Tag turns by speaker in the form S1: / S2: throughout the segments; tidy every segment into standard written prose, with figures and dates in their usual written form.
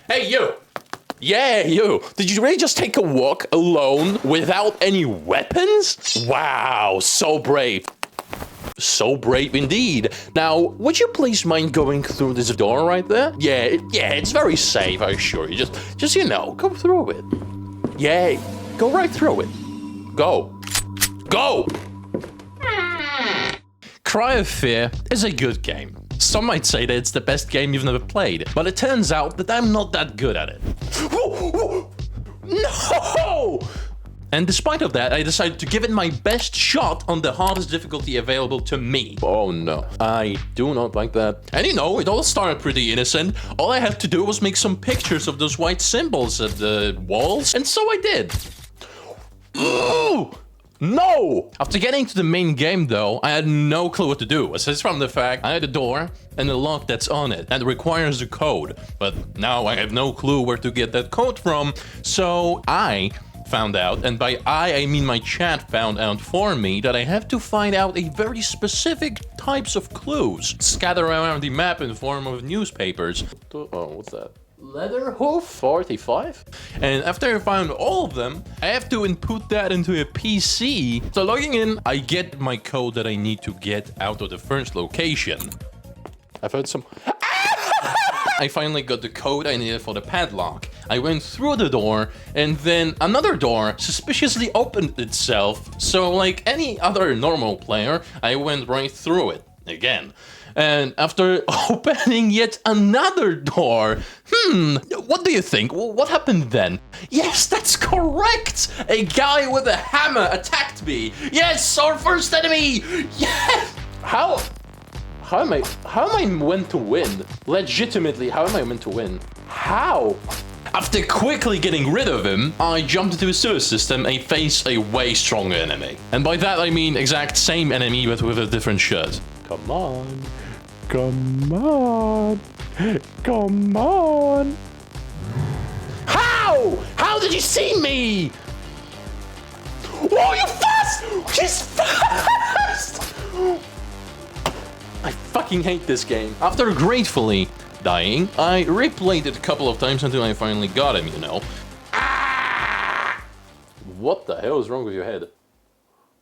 S1: Hey, you! Yeah, you! Did you really just take a walk alone without any weapons? Wow, so brave. So brave indeed. Now, would you please mind going through this door right there? Yeah, it's very safe, I assure you. Just you know, go through it. Yeah, go right through it. Go. Go! Cry of Fear is a good game. Some might say that it's the best game you've never played, but it turns out that I'm not that good at it. No! And despite of that, I decided to give it my best shot on the hardest difficulty available to me. Oh no, I do not like that. And you know, it all started pretty innocent. All I had to do was make some pictures of those white symbols at the walls, and so I did. Ooh! No! After getting to the main game though, I had no clue what to do, aside from the fact I had a door and a lock that's on it and requires a code. But now I have no clue where to get that code from, so I found out, and by I mean my chat found out for me, that I have to find out a very specific types of clues scattered around the map in the form of newspapers. Oh, what's that? Leather hoof 45? And after I found all of them, I have to input that into a PC. So logging in, I get my code that I need to get out of the first location. I've heard some... I finally got the code I needed for the padlock. I went through the door, and then another door suspiciously opened itself. So like any other normal player, I went right through it again. And after opening yet another door, what do you think? What happened then? Yes, that's correct! A guy with a hammer attacked me! Yes, our first enemy! Yes! How am I meant to win? Legitimately, how am I meant to win? How? After quickly getting rid of him, I jumped into a sewer system and faced a way stronger enemy. And by that I mean exact same enemy but with a different shirt. Come on. Come on. Come on. How? How did you see me? Whoa, you fast! He's fast! I fucking hate this game. After gratefully dying, I replayed it a couple of times until I finally got him, you know. Ah! What the hell is wrong with your head?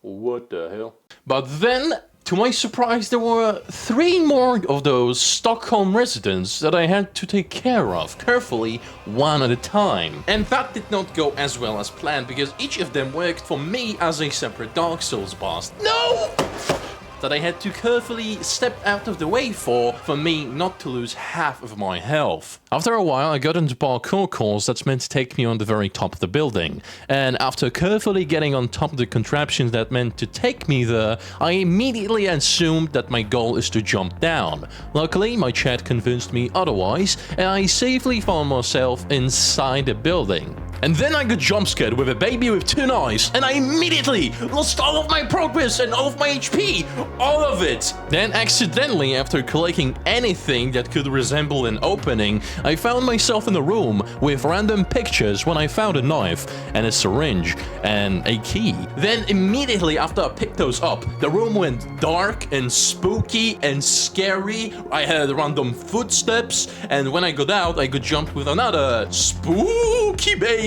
S1: What the hell? But then, to my surprise, there were 3 more of those Stockholm residents that I had to take care of, carefully, one at a time. And that did not go as well as planned, because each of them worked for me as a separate Dark Souls boss. No! That I had to carefully step out of the way for me not to lose half of my health. After a while, I got into parkour course that's meant to take me on the very top of the building. And after carefully getting on top of the contraptions that meant to take me there, I immediately assumed that my goal is to jump down. Luckily, my chat convinced me otherwise, and I safely found myself inside the building. And then I got jump scared with a baby with 2 eyes, and I immediately lost all of my progress and all of my HP, all of it. Then accidentally, after collecting anything that could resemble an opening, I found myself in a room with random pictures when I found a knife and a syringe and a key. Then immediately after I picked those up, the room went dark and spooky and scary. I had random footsteps, and when I got out, I could jump with another spooky baby.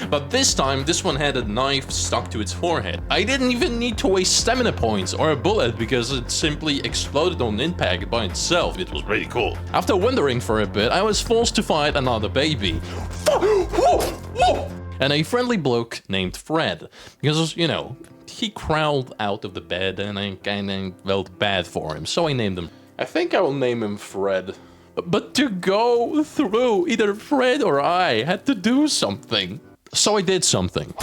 S1: But this time, this one had a knife stuck to its forehead. I didn't even need to waste stamina points or a bullet because it simply exploded on impact by itself. It was pretty cool. After wondering for a bit, I was forced to fight another baby. And a friendly bloke named Fred. Because, you know, he crawled out of the bed and I kinda felt bad for him, so I named him. I think I will name him Fred. But to go through, either Fred or I had to do something. So I did something.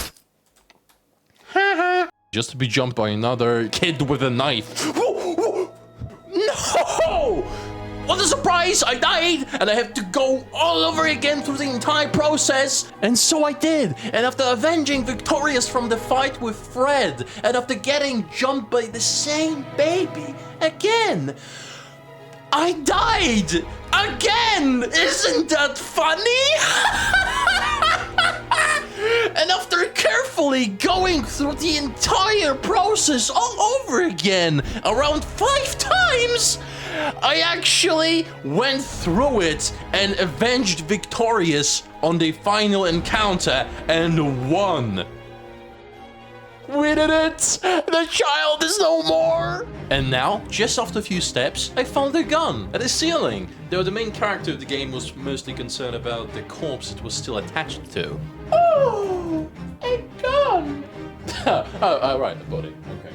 S1: Just to be jumped by another kid with a knife. No! What a surprise! I died, and I have to go all over again through the entire process. And so I did. And after avenging victorious from the fight with Fred, and after getting jumped by the same baby again, I died again! Isn't that funny? And after carefully going through the entire process all over again, around 5 times, I actually went through it and avenged victorious on the final encounter and won. We did it! The child is no more! And now, just after a few steps, I found a gun at the ceiling. Though the main character of the game was mostly concerned about the corpse it was still attached to. Oh, a gun! oh, right, buddy. Okay.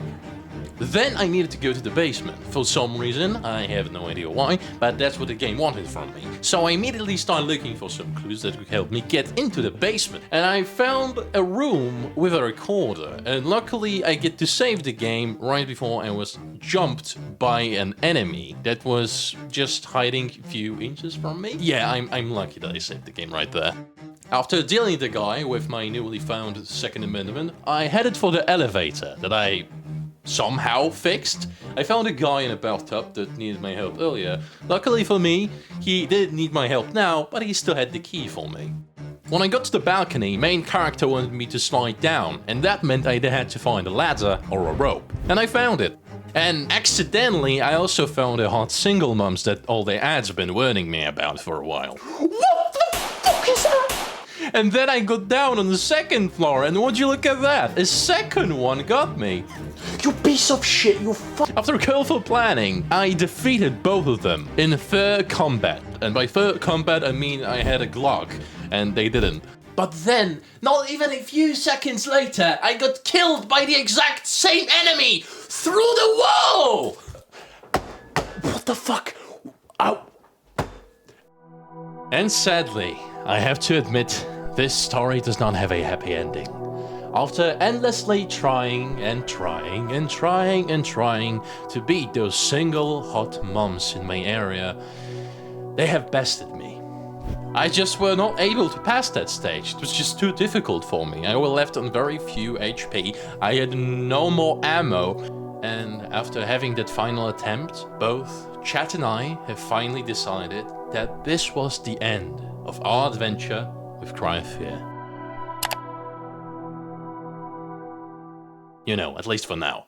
S1: Then I needed to go to the basement. For some reason, I have no idea why, but that's what the game wanted from me. So I immediately started looking for some clues that could help me get into the basement. And I found a room with a recorder. And luckily I get to save the game right before I was jumped by an enemy that was just hiding a few inches from me. Yeah, I'm lucky that I saved the game right there. After dealing the guy with my newly found Second Amendment, I headed for the elevator that I somehow fixed. I found a guy in a bathtub that needed my help earlier. Luckily for me, he didn't need my help now, but he still had the key for me. When I got to the balcony, main character wanted me to slide down, and that meant I either had to find a ladder or a rope. And I found it. And accidentally, I also found a hot single mums that all the ads have been warning me about for a while. What the fuck is that? And then I got down on the second floor, and would you look at that? A second one got me. You piece of shit, you fuck. After careful planning, I defeated both of them in fair combat. And by fair combat, I mean I had a Glock, and they didn't. But then, not even a few seconds later, I got killed by the exact same enemy through the wall! What the fuck? Ow. And sadly, I have to admit, this story does not have a happy ending. After endlessly trying and trying and trying and trying to beat those single hot mums in my area, they have bested me. I just were not able to pass that stage. It was just too difficult for me. I was left on very few HP. I had no more ammo. And after having that final attempt, both Chat and I have finally decided that this was the end of our adventure with Cry of Fear. You know, at least for now.